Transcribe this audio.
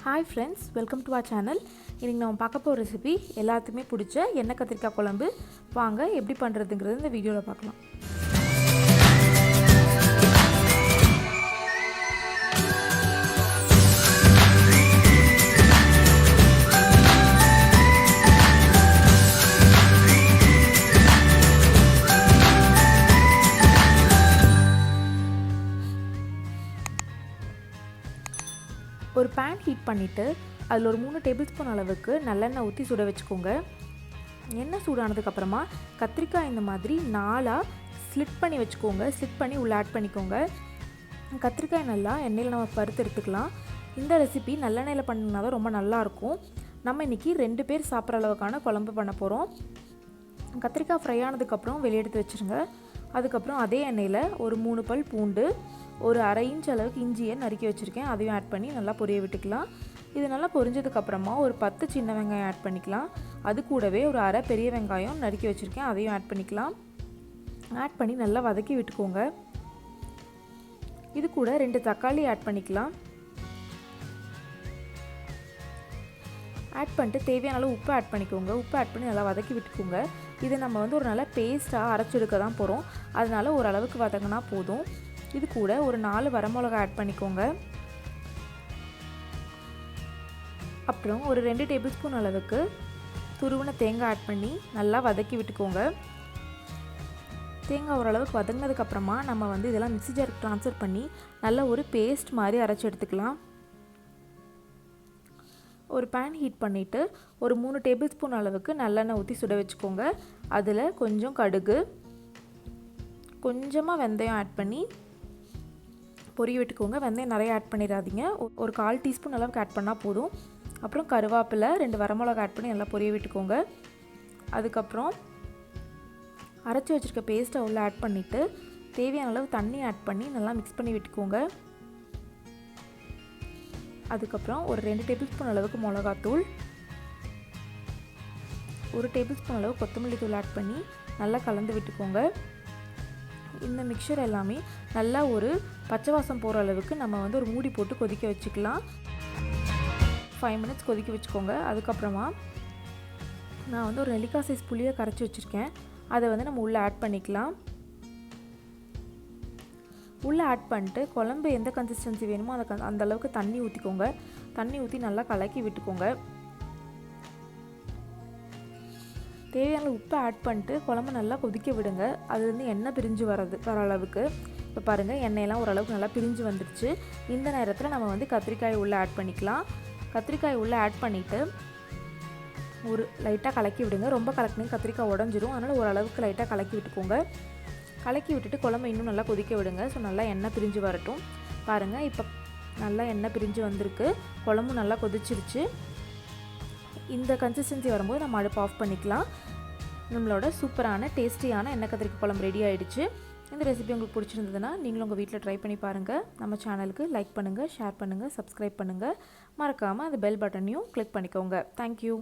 Hi friends, welcome to our channel. இன்னைக்கு நாம பார்க்க போற ரெசிபி எல்லாத்துக்குமே பிடிச்ச எண்ணெய் கத்திரிக்காய் குழம்பு. வாங்க எப்படி பண்றதுங்கறத இந்த வீடியோல பார்க்கலாம். ஒரு pan ஹீட் பண்ணிட்டு அதில் ஒரு 3 டேபிள்ஸ்பூன் அளவுக்கு நல்லெண்ணெய் ஊற்றி சுட வச்சுக்கோங்க. எண்ணெய் சூடானதுக்கு அப்புறமா கத்திரிக்காய் இந்த மாதிரி 4ஆ ஸ்லிட் பண்ணி வச்சுக்கோங்க. ஸ்லிட் பண்ணி உள்ள ஆட் பண்ணிக்கோங்க. கத்திரிக்காய் நல்லா எண்ணெயில் நம்ம வறுத்து எடுத்துக்கலாம். இந்த ரெசிபி நல்லெண்ணெயில் பண்ணினா தான் ரொம்ப நல்லாயிருக்கும். நம்ம இன்றைக்கி 2 பேர் சாப்பிட்ற அளவுக்கான குழம்பு பண்ண போகிறோம். கத்திரிக்காய் ஃப்ரை ஆனதுக்கப்புறம் வெளியே எடுத்து வச்சுருங்க. அதுக்கப்புறம் அதே எண்ணெயில் ஒரு 3 பல் பூண்டு, ஒரு 1/2 இன்ச் அளவுக்கு இஞ்சியை நறுக்கி வச்சுருக்கேன். அதையும் ஆட் பண்ணி நல்லா பொரிய விட்டுக்கலாம். இது நல்லா பொரிஞ்சதுக்கப்புறமா ஒரு 10 சின்ன வெங்காயம் ஆட் பண்ணிக்கலாம். அது கூடவே ஒரு 1/2 பெரிய வெங்காயம் நறுக்கி வச்சுருக்கேன். அதையும் ஆட் பண்ணிக்கலாம். ஆட் பண்ணி நல்லா வதக்கி விட்டுக்கோங்க. இது கூட 2 தக்காளி ஆட் பண்ணிக்கலாம். ஆட் பண்ணிட்டு தேவையான அளவு உப்பு ஆட் பண்ணிக்கோங்க. உப்பு ஆட் பண்ணி நல்லா வதக்கி விட்டுக்கோங்க. இதை நம்ம ஒரு நல்ல பேஸ்ட்டாக அரைச்செடுக்க தான் போகிறோம். அதனால ஓரளவுக்கு வதங்கினா போதும். இது கூட ஒரு 4 வரமிளகா ஆட் பண்ணிக்கோங்க. அப்புறம் ஒரு 2 டேபிள் ஸ்பூன் அளவுக்கு துருவின தேங்காய் ஆட் பண்ணி நல்லா வதக்கி விட்டுக்கோங்க. தேங்காய் ஓரளவுக்கு வதங்கினதுக்கப்புறமா நம்ம இதெல்லாம் மிக்ஸி ஜாருக்கு ட்ரான்ஸ்ஃபர் பண்ணி நல்ல ஒரு பேஸ்ட் மாதிரி அரைச்சி எடுத்துக்கலாம். ஒரு பேன் ஹீட் பண்ணிவிட்டு ஒரு 3 டேபிள் ஸ்பூன் அளவுக்கு நல்லெண்ணெய் ஊற்றி சுட வச்சுக்கோங்க. அதில் கொஞ்சம் கடுகு, கொஞ்சமாக வெந்தயம் ஆட் பண்ணி பொரிய விட்டுக்கோங்க. வெந்தயம் நிறைய ஆட் பண்ணிடாதீங்க. ஒரு 1/4 டீஸ்பூன் அளவுக்கு ஆட் பண்ணால் போதும். அப்புறம் கருவேப்பிலை, 2 வரமிளகா ஆட் பண்ணி நல்லா பொரிய விட்டுக்கோங்க. அதுக்கப்புறம் அரைச்சி வச்சுருக்க பேஸ்ட்டை உள்ள ஆட் பண்ணிவிட்டு தேவையான அளவு தண்ணி ஆட் பண்ணி நல்லா மிக்ஸ் பண்ணி விட்டுக்கோங்க. அதுக்கப்புறம் ஒரு 2 டேபிள் ஸ்பூன் அளவுக்கு மிளகாத்தூள், 1 டேபிள் ஸ்பூன் அளவு கொத்தமல்லி தூள் ஆட் பண்ணி நல்லா கலந்து விட்டுக்கோங்க. இந்த மிக்சர் எல்லாமே நல்லா ஒரு பச்சை வாசம் போகிற அளவுக்கு நம்ம ஒரு மூடி போட்டு கொதிக்க வச்சுக்கலாம். 5 மினிட்ஸ் கொதிக்க வச்சுக்கோங்க. அதுக்கப்புறமா நான் ஒரு நெல்லிக்காய் சைஸ் புளியை கரைச்சி வச்சுருக்கேன். அதை நம்ம உள்ளே ஆட் பண்ணிக்கலாம். உள்ளே ஆட் பண்ணிட்டு குழம்பு எந்த கன்சிஸ்டன்சி வேணுமோ அந்த அளவுக்கு தண்ணி ஊற்றிக்கோங்க. தண்ணி ஊற்றி நல்லா கலக்கி விட்டுக்கோங்க. தேவையான உப்பு ஆட் பண்ணிட்டு குழம்பு நல்லா கொதிக்க விடுங்க. அதுலேருந்து எண்ணெய் பிரிஞ்சு வர அளவுக்கு. இப்போ பாருங்கள், எண்ணெயெல்லாம் ஓரளவுக்கு நல்லா பிரிஞ்சு வந்துடுச்சு. இந்த நேரத்தில் நம்ம கத்திரிக்காய் உள்ளே ஆட் பண்ணிக்கலாம். கத்திரிக்காய் உள்ளே ஆட் பண்ணிவிட்டு ஒரு லைட்டாக கலக்கி விடுங்க. ரொம்ப கலக்கினீங்க கத்திரிக்காய் உடஞ்சிரும். அதனால் ஓரளவுக்கு லைட்டாக கலக்கி விட்டுக்கோங்க. கலக்கி விட்டுட்டு குழம்பு இன்னும் நல்லா கொதிக்க விடுங்க. ஸோ நல்லா எண்ணெய் பிரிஞ்சு வரட்டும். பாருங்கள், இப்போ நல்லா எண்ணெய் பிரிஞ்சு வந்திருக்கு. குழம்பு நல்லா கொதிச்சிருச்சு. இந்த கன்சிஸ்டன்சி வரும்போது நம்ம அடுப்பு ஆஃப் பண்ணிக்கலாம். நம்மளோட சூப்பரான டேஸ்டியான எண்ணெய் கத்திரிக்காய் குழம்பு ரெடி ஆகிடுச்சு. இந்த ரெசிபி உங்களுக்கு பிடிச்சிருந்ததுன்னா நீங்களும் உங்கள் வீட்டில் ட்ரை பண்ணி பாருங்கள். நம்ம சேனலுக்கு லைக் பண்ணுங்கள், ஷேர் பண்ணுங்கள், சப்ஸ்கிரைப் பண்ணுங்கள். மறக்காமல் அந்த பெல் பட்டனையும் கிளிக் பண்ணிக்கோங்க. தேங்க்யூ.